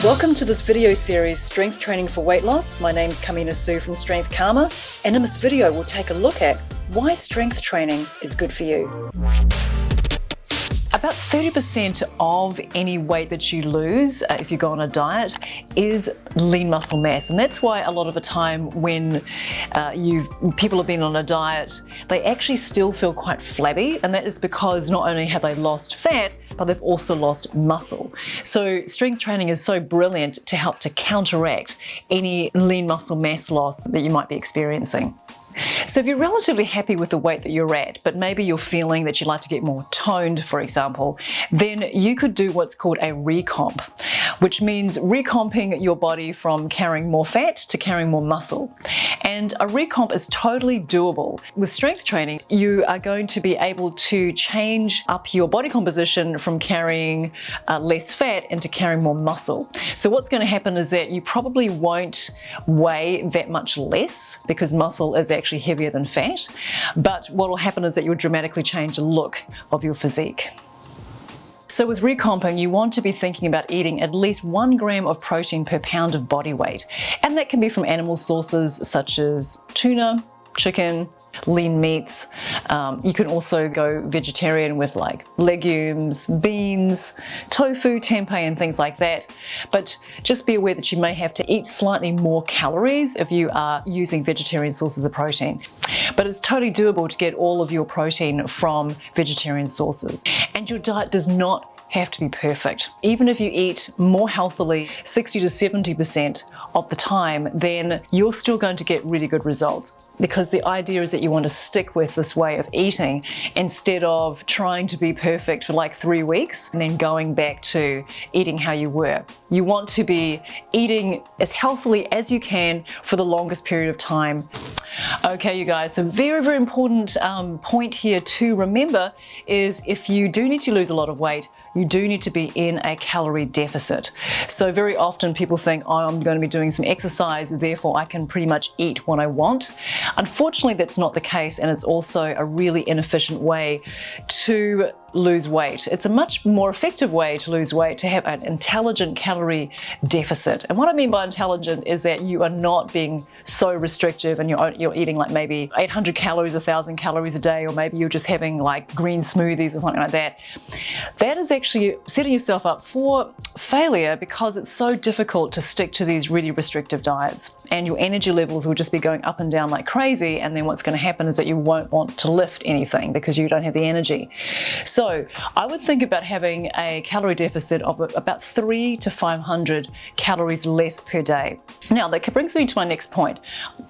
Welcome to this video series, Strength Training for Weight Loss. My name's Kamina Sue from Strength Karma, and in this video we'll take a look at why strength training is good for you. About 30% of any weight that you lose if you go on a diet is lean muscle mass, and that's why a lot of the time when people have been on a diet, they actually still feel quite flabby, and that is because not only have they lost fat, but they've also lost muscle. So strength training is so brilliant to help to counteract any lean muscle mass loss that you might be experiencing. So if you're relatively happy with the weight that you're at, but maybe you're feeling that you'd like to get more toned, for example, then you could do what's called a recomp, which means recomping your body from carrying more fat to carrying more muscle. And a recomp is totally doable. With strength training, you are going to be able to change up your body composition from carrying less fat into carrying more muscle. So what's going to happen is that you probably won't weigh that much less because muscle is actually heavier than fat, but what will happen is that you'll dramatically change the look of your physique. So with recomping, you want to be thinking about eating at least 1 gram of protein per pound of body weight, and that can be from animal sources such as tuna, chicken, lean meats. You can also go vegetarian with like legumes, beans, tofu, tempeh and things like that. But just be aware that you may have to eat slightly more calories if you are using vegetarian sources of protein. But it's totally doable to get all of your protein from vegetarian sources. And your diet does not have to be perfect. Even if you eat more healthily 60 to 70% of the time, then you're still going to get really good results, because the idea is that you want to stick with this way of eating instead of trying to be perfect for like 3 weeks and then going back to eating how you were. You want to be eating as healthily as you can for the longest period of time. Okay, you guys, so very, very important point here to remember is if you do need to lose a lot of weight, you do need to be in a calorie deficit. So very often people think, oh, I'm going to be doing some exercise, therefore I can pretty much eat what I want. Unfortunately, that's not the case, and it's also a really inefficient way to lose weight. It's a much more effective way to lose weight to have an intelligent calorie deficit. And what I mean by intelligent is that you are not being so restrictive and you're eating like maybe 800 calories, 1,000 calories a day, or maybe you're just having like green smoothies or something like that. That is actually setting yourself up for failure, because it's so difficult to stick to these really restrictive diets, and your energy levels will just be going up and down like crazy, and then what's going to happen is that you won't want to lift anything because you don't have the energy. So I would think about having a calorie deficit of about 300 to 500 calories less per day. Now that brings me to my next point.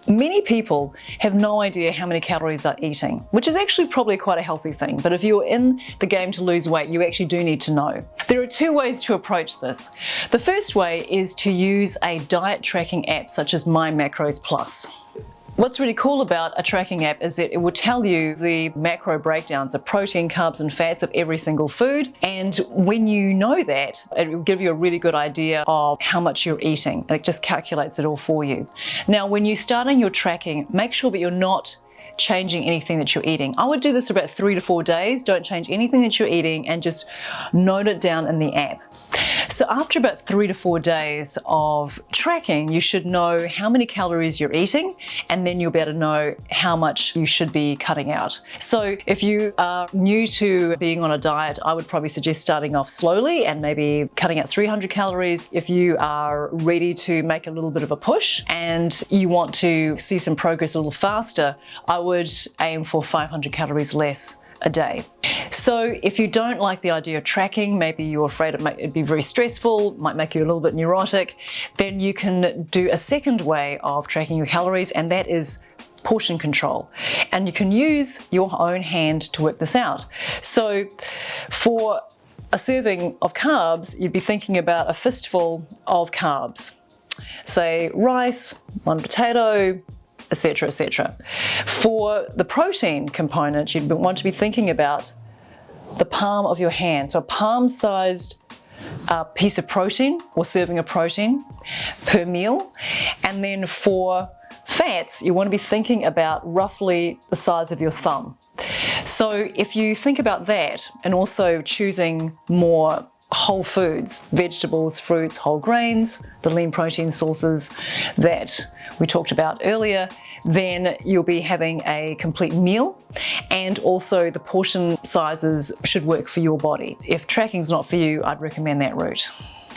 Many people have no idea how many calories they're eating, which is actually probably quite a healthy thing, but if you're in the game to lose weight, you actually do need to know. There are 2 ways to approach this. The first way is to use a diet tracking app such as My Macros Plus. What's really cool about a tracking app is that it will tell you the macro breakdowns of protein, carbs and fats of every single food, and when you know that, it will give you a really good idea of how much you're eating, and it just calculates it all for you. Now when you're starting your tracking, make sure that you're not changing anything that you're eating. I would do this for about 3 to 4 days. Don't change anything that you're eating and just note it down in the app. So after about 3 to 4 days of tracking, you should know how many calories you're eating, and then you'll be able to know how much you should be cutting out. So if you are new to being on a diet, I would probably suggest starting off slowly and maybe cutting out 300 calories. If you are ready to make a little bit of a push and you want to see some progress a little faster, I would aim for 500 calories less a day. So if you don't like the idea of tracking, maybe you're afraid it'd be very stressful, might make you a little bit neurotic, then you can do a second way of tracking your calories, and that is portion control. And you can use your own hand to work this out. So for a serving of carbs, you'd be thinking about a fistful of carbs. Say rice, 1 potato, etc., etc. For the protein component, you'd want to be thinking about the palm of your hand. So a palm-sized piece of protein or serving of protein per meal. And then for fats, you want to be thinking about roughly the size of your thumb. So if you think about that, and also choosing more whole foods, vegetables, fruits, whole grains, the lean protein sources that we talked about earlier, then you'll be having a complete meal, and also the portion sizes should work for your body. If tracking's not for you, I'd recommend that route.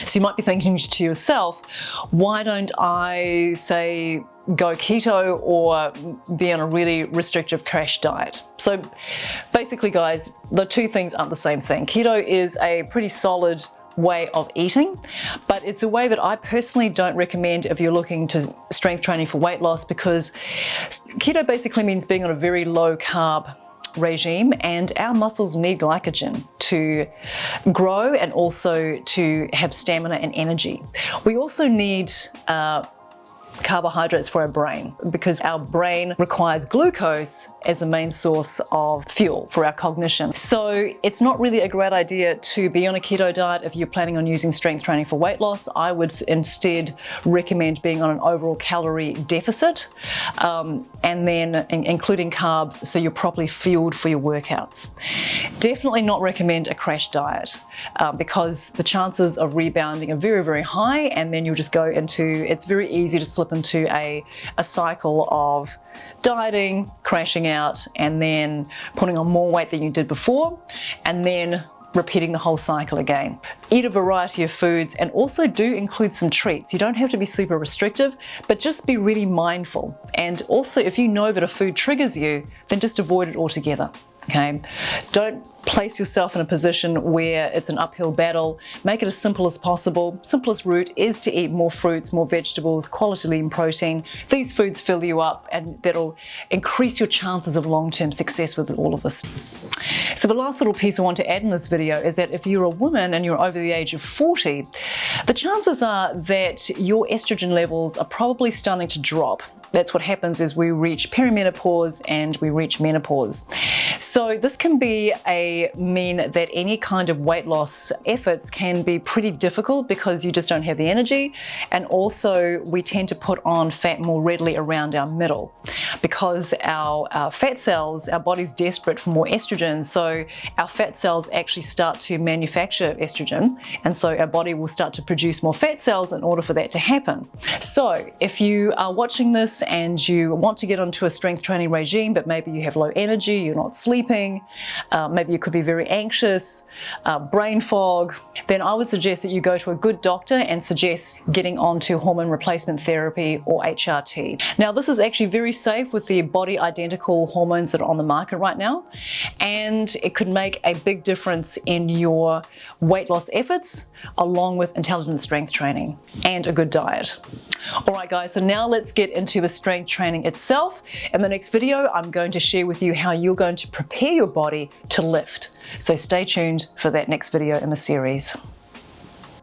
So you might be thinking to yourself, why don't I say go keto or be on a really restrictive crash diet? So basically guys, the two things aren't the same thing. Keto is a pretty solid way of eating, but it's a way that I personally don't recommend if you're looking to strength training for weight loss, because keto basically means being on a very low carb regime, and our muscles need glycogen to grow and also to have stamina and energy. We also need carbohydrates for our brain, because our brain requires glucose as the main source of fuel for our cognition. So it's not really a great idea to be on a keto diet if you're planning on using strength training for weight loss. I would instead recommend being on an overall calorie deficit, and then including carbs so you're properly fueled for your workouts. Definitely not recommend a crash diet, because the chances of rebounding are very, very high, and then you'll just go into, it's very easy to slip into a cycle of dieting, crashing out, and then putting on more weight than you did before, and then repeating the whole cycle again. Eat a variety of foods, and also do include some treats. You don't have to be super restrictive, but just be really mindful. And also, if you know that a food triggers you, then just avoid it altogether. Okay, don't place yourself in a position where it's an uphill battle. Make it as simple as possible. Simplest route is to eat more fruits, more vegetables, quality lean protein. These foods fill you up, and that'll increase your chances of long-term success with all of this. So the last little piece I want to add in this video is that if you're a woman and you're over the age of 40, the chances are that your estrogen levels are probably starting to drop. That's what happens as we reach perimenopause and we reach menopause. So this can mean that any kind of weight loss efforts can be pretty difficult, because you just don't have the energy, and also we tend to put on fat more readily around our middle, because our fat cells, our body's desperate for more estrogen, so our fat cells actually start to manufacture estrogen, and so our body will start to produce more fat cells in order for that to happen. So if you are watching this and you want to get onto a strength training regime, but maybe you have low energy, you're not sleeping, maybe you could be very anxious, brain fog, then I would suggest that you go to a good doctor and suggest getting onto hormone replacement therapy, or HRT. Now this is actually very safe with the body identical hormones that are on the market right now, and it could make a big difference in your weight loss efforts, along with intelligent strength training and a good diet. All right guys, so now let's get into the strength training itself. In the next video, I'm going to share with you how you're going to prepare your body to lift. So stay tuned for that next video in the series.